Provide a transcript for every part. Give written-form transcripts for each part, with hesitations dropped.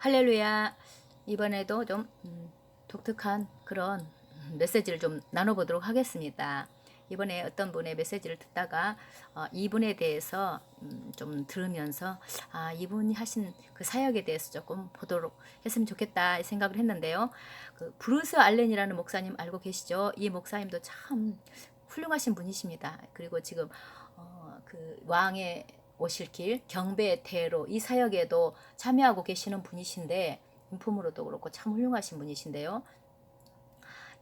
할렐루야. 이번에도 좀 독특한 그런 메시지를 좀 나눠보도록 하겠습니다. 이번에 어떤 분의 메시지를 듣다가 이분에 대해서 좀 들으면서 이분이 하신 그 사역에 대해서 조금 보도록 했으면 좋겠다 생각을 했는데요. 그 브루스 알렌이라는 목사님 알고 계시죠? 이 목사님도 참 훌륭하신 분이십니다. 그리고 지금 그 왕의 오실 길 경배의 대로 이 사역에도 참여하고 계시는 분이신데 인품으로도 그렇고 참 훌륭하신 분이신데요.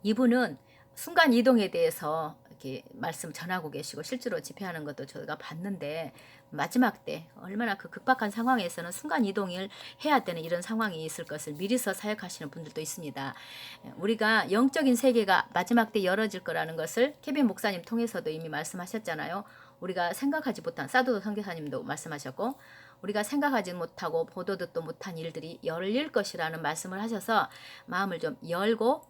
이분은 순간 이동에 대해서 이렇게 말씀 전하고 계시고 실제로 집회하는 것도 저희가 봤는데 마지막 때 얼마나 그 극박한 상황에서는 순간 이동을 해야 되는 이런 상황이 있을 것을 미리서 사역하시는 분들도 있습니다. 우리가 영적인 세계가 마지막 때 열어질 거라는 것을 케빈 목사님 통해서도 이미 말씀하셨잖아요. 우리가 생각하지 못한 사도도 선교사님도 말씀하셨고 우리가 생각하지 못하고 보도 듣도 못한 일들이 열릴 것이라는 말씀을 하셔서 마음을 좀 열고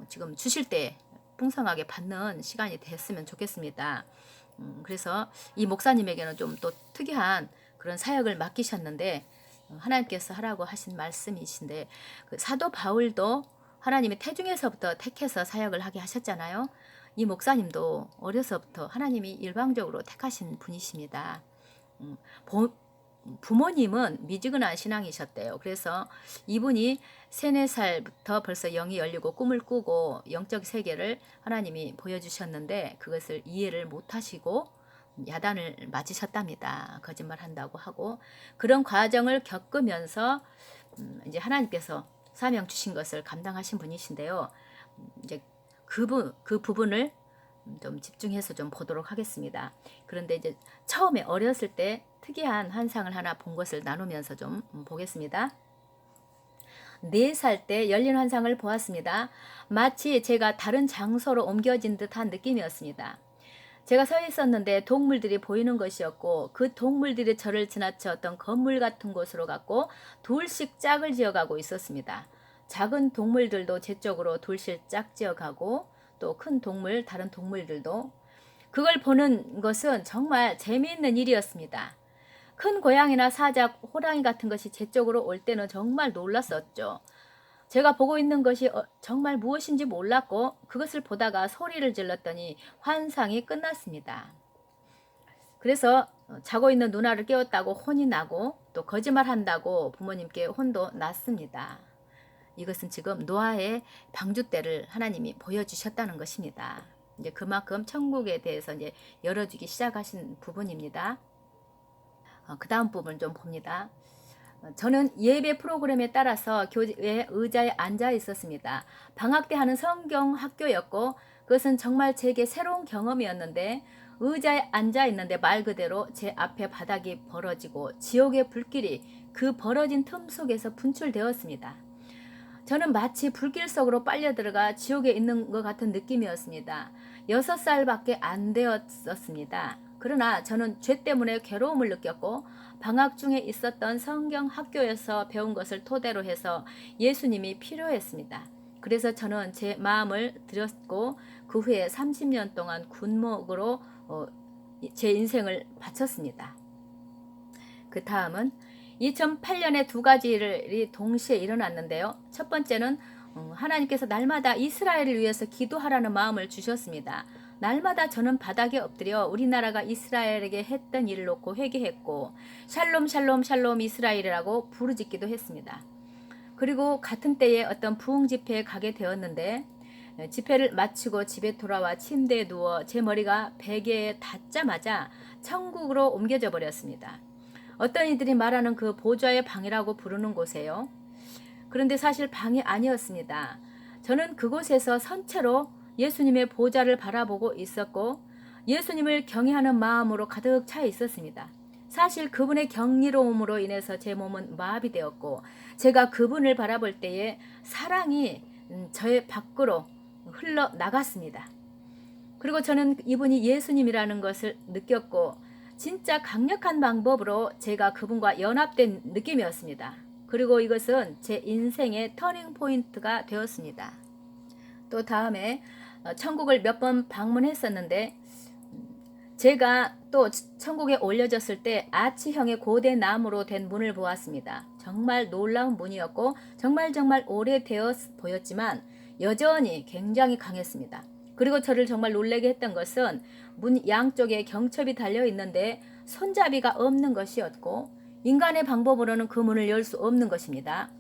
지금 주실 때 풍성하게 받는 시간이 됐으면 좋겠습니다. 그래서 이 목사님에게는 좀 또 특이한 그런 사역을 맡기셨는데 하나님께서 하라고 하신 말씀이신데 그 사도 바울도 하나님이 태중에서부터 택해서 사역을 하게 하셨잖아요. 이 목사님도 어려서부터 하나님이 일방적으로 택하신 분이십니다. 부모님은 미지근한 신앙이셨대요. 그래서 이분이 3, 4살부터 벌써 영이 열리고 꿈을 꾸고 영적 세계를 하나님이 보여주셨는데 그것을 이해를 못하시고 야단을 맞으셨답니다. 거짓말한다고 하고 그런 과정을 겪으면서 이제 하나님께서 사명 주신 것을 감당하신 분이신데요. 이제 그 부분을 좀 집중해서 좀 보도록 하겠습니다. 그런데 이제 처음에 어렸을 때 특이한 환상을 하나 본 것을 나누면서 좀 보겠습니다. 4살 때 열린 환상을 보았습니다. 마치 제가 다른 장소로 옮겨진 듯한 느낌이었습니다. 제가 서 있었는데 동물들이 보이는 것이었고 그 동물들이 저를 지나쳐 어떤 건물 같은 곳으로 갔고 둘씩 짝을 지어가고 있었습니다. 작은 동물들도 제 쪽으로 둘씩 짝 지어가고 또 큰 동물, 다른 동물들도 그걸 보는 것은 정말 재미있는 일이었습니다. 큰 고양이나 사자, 호랑이 같은 것이 제 쪽으로 올 때는 정말 놀랐었죠. 제가 보고 있는 것이 정말 무엇인지 몰랐고 그것을 보다가 소리를 질렀더니 환상이 끝났습니다. 그래서 자고 있는 누나를 깨웠다고 혼이 나고 또 거짓말한다고 부모님께 혼도 났습니다. 이것은 지금 노아의 방주 때를 하나님이 보여주셨다는 것입니다. 이제 그만큼 천국에 대해서 이제 열어주기 시작하신 부분입니다. 그 다음 부분 좀 봅니다. 저는 예배 프로그램에 따라서 교회 의자에 앉아 있었습니다. 방학 때 하는 성경 학교였고 그것은 정말 제게 새로운 경험이었는데 의자에 앉아 있는데 말 그대로 제 앞에 바닥이 벌어지고 지옥의 불길이 그 벌어진 틈 속에서 분출되었습니다. 저는 마치 불길 속으로 빨려 들어가 지옥에 있는 것 같은 느낌이었습니다. 6살밖에 안 되었었습니다. 그러나 저는 죄 때문에 괴로움을 느꼈고 방학 중에 있었던 성경 학교에서 배운 것을 토대로 해서 예수님이 필요했습니다. 그래서 저는 제 마음을 드렸고 그 후에 30년 동안 군목으로 제 인생을 바쳤습니다. 그 다음은 2008년에 2가지를 동시에 일어났는데요. 첫 번째는 하나님께서 날마다 이스라엘을 위해서 기도하라는 마음을 주셨습니다. 날마다 저는 바닥에 엎드려 우리나라가 이스라엘에게 했던 일을 놓고 회개했고 샬롬 샬롬 샬롬 이스라엘이라고 부르짖기도 했습니다. 그리고 같은 때에 어떤 부흥 집회에 가게 되었는데 집회를 마치고 집에 돌아와 침대에 누워 제 머리가 베개에 닿자마자 천국으로 옮겨져 버렸습니다. 어떤 이들이 말하는 그 보좌의 방이라고 부르는 곳에요. 그런데 사실 방이 아니었습니다. 저는 그곳에서 선체로 예수님의 보좌를 바라보고 있었고 예수님을 경외하는 마음으로 가득 차 있었습니다. 사실 그분의 경이로움으로 인해서 제 몸은 마비되었고 제가 그분을 바라볼 때에 사랑이 저의 밖으로 흘러나갔습니다. 그리고 저는 이분이 예수님이라는 것을 느꼈고 진짜 강력한 방법으로 제가 그분과 연합된 느낌이었습니다. 그리고 이것은 제 인생의 터닝 포인트가 되었습니다. 또 다음에 천국을 몇 번 방문했었는데 제가 또 천국에 올려졌을 때 아치형의 고대 나무로 된 문을 보았습니다. 정말 놀라운 문이었고 정말 오래되어 보였지만 여전히 굉장히 강했습니다. 그리고 저를 정말 놀라게 했던 것은 문 양쪽에 경첩이 달려 있는데 손잡이가 없는 것이었고 인간의 방법으로는 그 문을 열 수 없는 것입니다.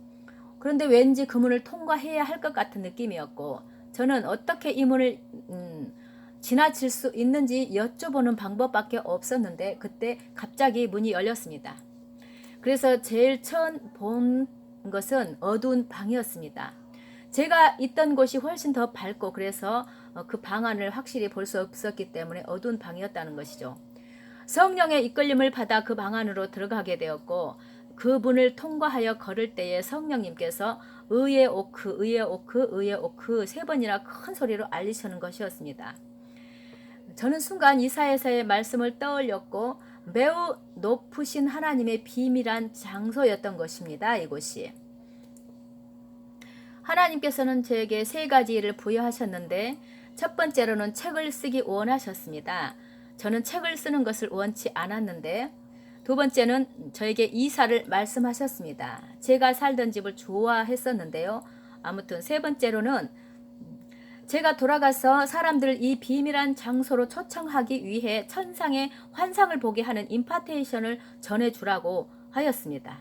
그런데 왠지 그 문을 통과해야 할 것 같은 느낌이었고 저는 어떻게 이 문을 지나칠 수 있는지 여쭤보는 방법밖에 없었는데 그때 갑자기 문이 열렸습니다. 그래서 제일 처음 본 것은 어두운 방이었습니다. 제가 있던 곳이 훨씬 더 밝고 그래서 그 방 안을 확실히 볼 수 없었기 때문에 어두운 방이었다는 것이죠. 성령의 이끌림을 받아 그 방 안으로 들어가게 되었고 그 문을 통과하여 걸을 때에 성령님께서 의의 오크, 의의 오크, 의의 오크 세 번이나 큰 소리로 알리시는 것이었습니다. 저는 순간 이사야서의 말씀을 떠올렸고 매우 높으신 하나님의 비밀한 장소였던 것입니다. 이곳이. 하나님께서는 저에게 세 가지 일을 부여하셨는데 첫 번째로는 책을 쓰기 원하셨습니다. 저는 책을 쓰는 것을 원치 않았는데 두 번째는 저에게 이사를 말씀하셨습니다. 제가 살던 집을 좋아했었는데요. 아무튼 세 번째로는 제가 돌아가서 사람들을 이 비밀한 장소로 초청하기 위해 천상의 환상을 보게 하는 임파테이션을 전해주라고 하였습니다.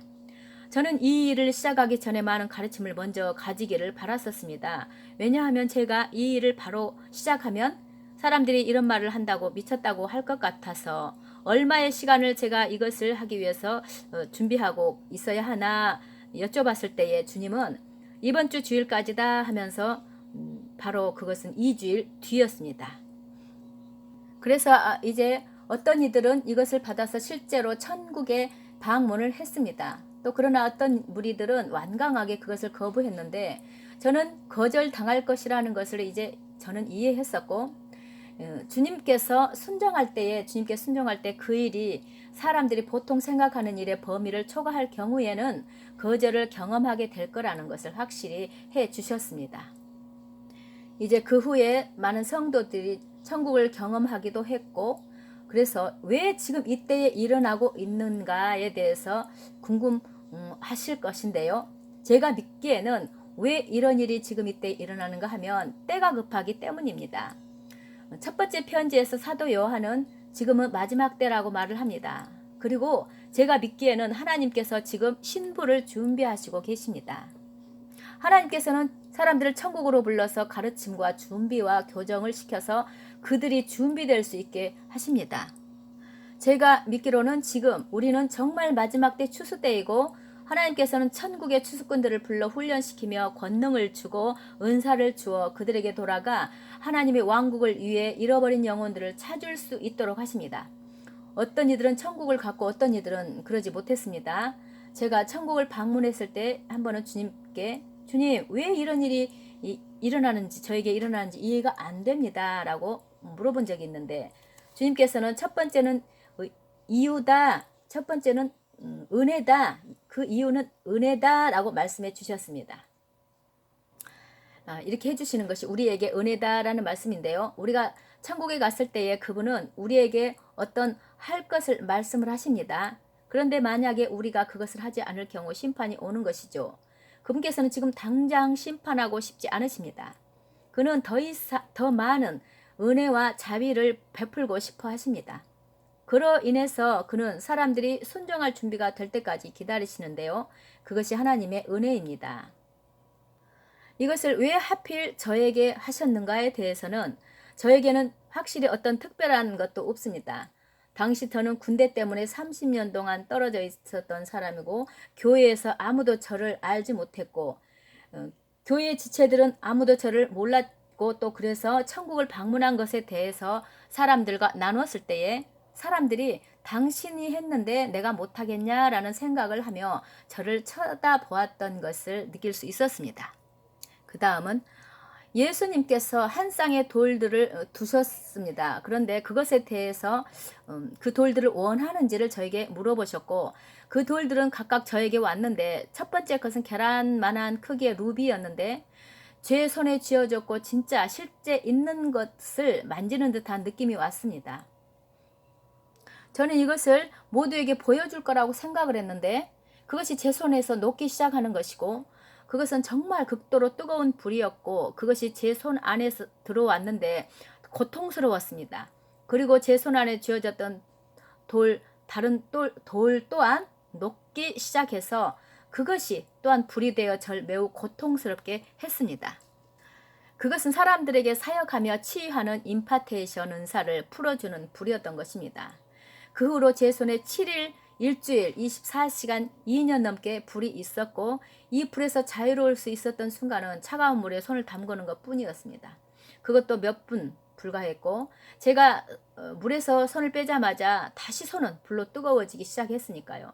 저는 이 일을 시작하기 전에 많은 가르침을 먼저 가지기를 바랐었습니다. 왜냐하면 제가 이 일을 바로 시작하면 사람들이 이런 말을 한다고 미쳤다고 할 것 같아서 얼마의 시간을 제가 이것을 하기 위해서 준비하고 있어야 하나 여쭤봤을 때에 주님은 이번 주 주일까지다 하면서 바로 그것은 2주일 뒤였습니다. 그래서 이제 어떤 이들은 이것을 받아서 실제로 천국에 방문을 했습니다. 또 그러나 어떤 무리들은 완강하게 그것을 거부했는데 저는 거절당할 것이라는 것을 이제 저는 이해했었고 주님께서 순종할 때에 주님께 순종할 때 그 일이 사람들이 보통 생각하는 일의 범위를 초과할 경우에는 거절을 경험하게 될 거라는 것을 확실히 해 주셨습니다. 이제 그 후에 많은 성도들이 천국을 경험하기도 했고 그래서 왜 지금 이때에 일어나고 있는가에 대해서 궁금하실 것인데요. 제가 믿기에는 왜 이런 일이 지금 이때 일어나는가 하면 때가 급하기 때문입니다. 첫 번째 편지에서 사도 요한은 지금은 마지막 때라고 말을 합니다. 그리고 제가 믿기에는 하나님께서 지금 신부를 준비하시고 계십니다. 하나님께서는 사람들을 천국으로 불러서 가르침과 준비와 교정을 시켜서 그들이 준비될 수 있게 하십니다. 제가 믿기로는 지금 우리는 정말 마지막 때 추수 때이고 하나님께서는 천국의 추수꾼들을 불러 훈련시키며 권능을 주고 은사를 주어 그들에게 돌아가 하나님의 왕국을 위해 잃어버린 영혼들을 찾을 수 있도록 하십니다. 어떤 이들은 천국을 갖고 어떤 이들은 그러지 못했습니다. 제가 천국을 방문했을 때 한 번은 주님께 주님 왜 이런 일이 일어나는지 저에게 일어나는지 이해가 안 됩니다 라고 물어본 적이 있는데 주님께서는 첫 번째는 이유다, 첫 번째는 은혜다, 그 이유는 은혜다 라고 말씀해 주셨습니다. 이렇게 해주시는 것이 우리에게 은혜다라는 말씀인데요. 우리가 천국에 갔을 때에 그분은 우리에게 어떤 할 것을 말씀을 하십니다. 그런데 만약에 우리가 그것을 하지 않을 경우 심판이 오는 것이죠. 그분께서는 지금 당장 심판하고 싶지 않으십니다. 그는 더 많은 은혜와 자비를 베풀고 싶어 하십니다. 그로 인해서 그는 사람들이 순종할 준비가 될 때까지 기다리시는데요. 그것이 하나님의 은혜입니다. 이것을 왜 하필 저에게 하셨는가에 대해서는 저에게는 확실히 어떤 특별한 것도 없습니다. 당시 저는 군대 때문에 30년 동안 떨어져 있었던 사람이고 교회에서 아무도 저를 알지 못했고 교회 지체들은 아무도 저를 몰랐고 또 그래서 천국을 방문한 것에 대해서 사람들과 나눴을 때에 사람들이 당신이 했는데 내가 못하겠냐라는 생각을 하며 저를 쳐다보았던 것을 느낄 수 있었습니다. 그 다음은 예수님께서 한 쌍의 돌들을 두셨습니다. 그런데 그것에 대해서 그 돌들을 원하는지를 저에게 물어보셨고 그 돌들은 각각 저에게 왔는데 첫 번째 것은 계란만한 크기의 루비였는데 제 손에 쥐어졌고 진짜 실제 있는 것을 만지는 듯한 느낌이 왔습니다. 저는 이것을 모두에게 보여줄 거라고 생각을 했는데 그것이 제 손에서 녹기 시작하는 것이고 그것은 정말 극도로 뜨거운 불이었고 그것이 제 손 안에서 들어왔는데 고통스러웠습니다. 그리고 제 손 안에 쥐어졌던 다른 돌 또한 녹기 시작해서 그것이 또한 불이 되어 절 매우 고통스럽게 했습니다. 그것은 사람들에게 사역하며 치유하는 임파테이션 은사를 풀어주는 불이었던 것입니다. 그 후로 제 손에 7일, 일주일, 24시간, 2년 넘게 불이 있었고 이 불에서 자유로울 수 있었던 순간은 차가운 물에 손을 담그는 것 뿐이었습니다. 그것도 몇 분 불과했고 제가 물에서 손을 빼자마자 다시 손은 불로 뜨거워지기 시작했으니까요.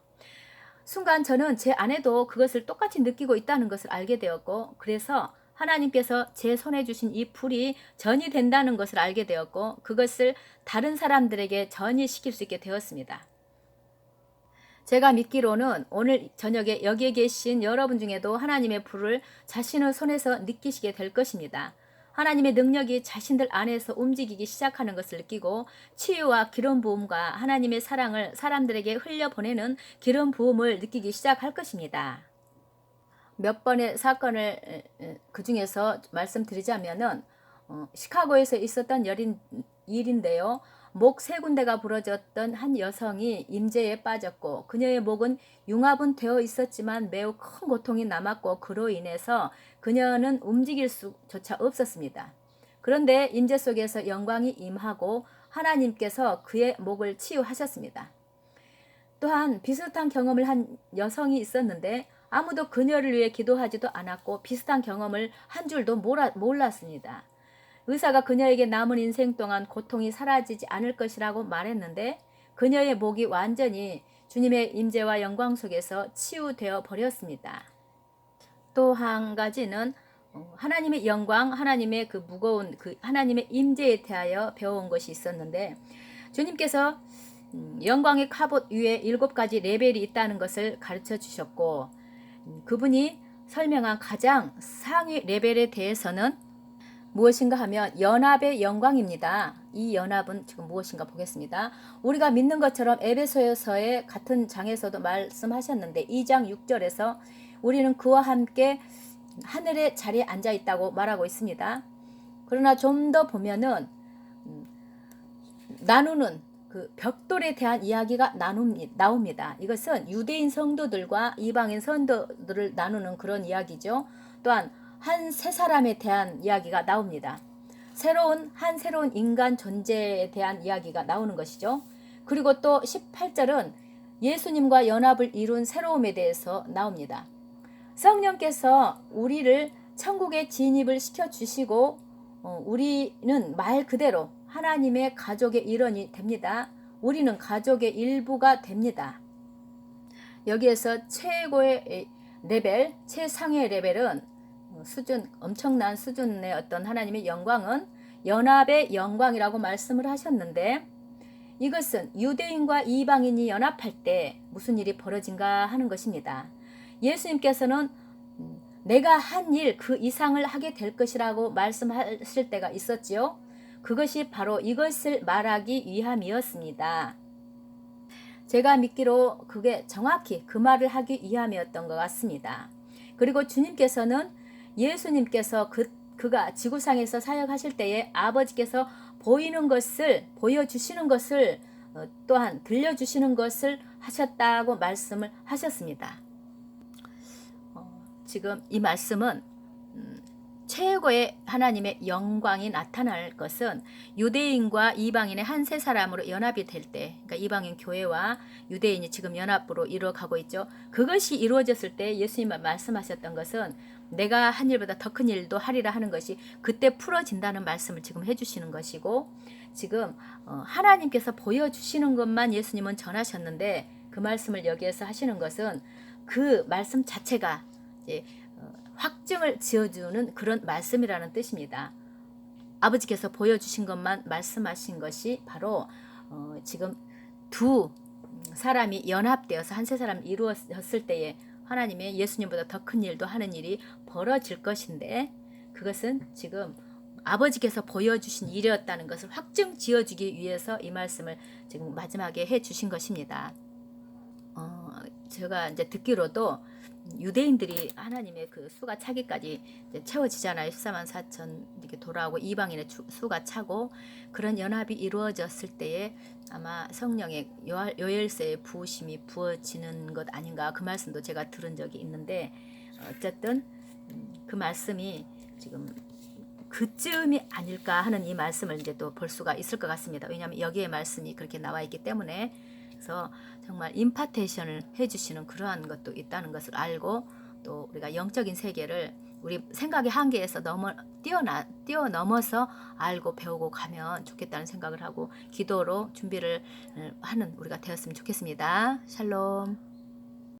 순간 저는 제 안에도 그것을 똑같이 느끼고 있다는 것을 알게 되었고 그래서 하나님께서 제 손에 주신 이 불이 전이 된다는 것을 알게 되었고 그것을 다른 사람들에게 전이시킬 수 있게 되었습니다. 제가 믿기로는 오늘 저녁에 여기에 계신 여러분 중에도 하나님의 불을 자신의 손에서 느끼시게 될 것입니다. 하나님의 능력이 자신들 안에서 움직이기 시작하는 것을 느끼고 치유와 기름 부음과 하나님의 사랑을 사람들에게 흘려보내는 기름 부음을 느끼기 시작할 것입니다. 몇 번의 사건을 그 중에서 말씀드리자면은 시카고에서 있었던 일인데요. 목 3군데가 부러졌던 한 여성이 임재에 빠졌고 그녀의 목은 융합은 되어 있었지만 매우 큰 고통이 남았고 그로 인해서 그녀는 움직일 수조차 없었습니다. 그런데 임재 속에서 영광이 임하고 하나님께서 그의 목을 치유하셨습니다. 또한 비슷한 경험을 한 여성이 있었는데 아무도 그녀를 위해 기도하지도 않았고 비슷한 경험을 한 줄도 몰랐습니다. 의사가 그녀에게 남은 인생 동안 고통이 사라지지 않을 것이라고 말했는데 그녀의 목이 완전히 주님의 임재와 영광 속에서 치유되어 버렸습니다. 또 한 가지는 하나님의 영광, 하나님의 그 무거운 하나님의 임재에 대하여 배워온 것이 있었는데 주님께서 영광의 갑옷 위에 7가지 레벨이 있다는 것을 가르쳐 주셨고 그분이 설명한 가장 상위 레벨에 대해서는 무엇인가 하면 연합의 영광입니다. 이 연합은 지금 무엇인가 보겠습니다. 우리가 믿는 것처럼 에베소서의 같은 장에서도 말씀하셨는데 2장 6절에서 우리는 그와 함께 하늘의 자리에 앉아 있다고 말하고 있습니다. 그러나 좀 더 보면은 나누는 그 벽돌에 대한 이야기가 나옵니다. 이것은 유대인 성도들과 이방인 성도들을 나누는 그런 이야기죠. 또한 한 세 사람에 대한 이야기가 나옵니다. 새로운 인간 존재에 대한 이야기가 나오는 것이죠. 그리고 또 18절은 예수님과 연합을 이룬 새로움에 대해서 나옵니다. 성령께서 우리를 천국에 진입을 시켜주시고 우리는 말 그대로 하나님의 가족의 일원이 됩니다. 우리는 가족의 일부가 됩니다. 여기에서 최고의 레벨, 최상의 레벨은 엄청난 수준의 어떤 하나님의 영광은 연합의 영광이라고 말씀을 하셨는데 이것은 유대인과 이방인이 연합할 때 무슨 일이 벌어진가 하는 것입니다. 예수님께서는 내가 한 일 그 이상을 하게 될 것이라고 말씀하실 때가 있었지요. 그것이 바로 이것을 말하기 위함이었습니다. 제가 믿기로 그게 정확히 그 말을 하기 위함이었던 것 같습니다. 그리고 주님께서는 예수님께서 그가 지구상에서 사역하실 때에 아버지께서 보여주시는 것을 또한 들려주시는 것을 하셨다고 말씀을 하셨습니다. 지금 이 말씀은 최고의 하나님의 영광이 나타날 것은 유대인과 이방인의 한 세 사람으로 연합이 될 때, 그러니까 이방인 교회와 유대인이 지금 연합으로 이루어가고 있죠. 그것이 이루어졌을 때 예수님이 말씀하셨던 것은 내가 한 일보다 더 큰 일도 하리라 하는 것이 그때 풀어진다는 말씀을 지금 해주시는 것이고 지금 하나님께서 보여주시는 것만 예수님은 전하셨는데 그 말씀을 여기에서 하시는 것은 그 말씀 자체가 이제 확증을 지어주는 그런 말씀이라는 뜻입니다. 아버지께서 보여주신 것만 말씀하신 것이 바로 지금 두 사람이 연합되어서 한 세 사람이 이루어졌을 때에 하나님의 예수님보다 더 큰 일도 하는 일이 벌어질 것인데 그것은 지금 아버지께서 보여주신 일이었다는 것을 확증 지어주기 위해서 이 말씀을 지금 마지막에 해주신 것입니다. 제가 이제 듣기로도 유대인들이 하나님의 그 수가 차기까지 이제 채워지잖아요. 14만 4천 이렇게 돌아오고 이방인의 수가 차고 그런 연합이 이루어졌을 때에 아마 성령의 요엘서의 부으심이 부어지는 것 아닌가, 그 말씀도 제가 들은 적이 있는데, 어쨌든 그 말씀이 지금 그쯤이 아닐까 하는 이 말씀을 이제 또 볼 수가 있을 것 같습니다. 왜냐하면 여기에 말씀이 그렇게 나와 있기 때문에. 그래서 정말 임파테이션을 해주시는 그러한 것도 있다는 것을 알고, 또 우리가 영적인 세계를 우리 생각의 한계에서 뛰어넘어서 알고 배우고 가면 좋겠다는 생각을 하고 기도로 준비를 하는 우리가 되었으면 좋겠습니다. 샬롬.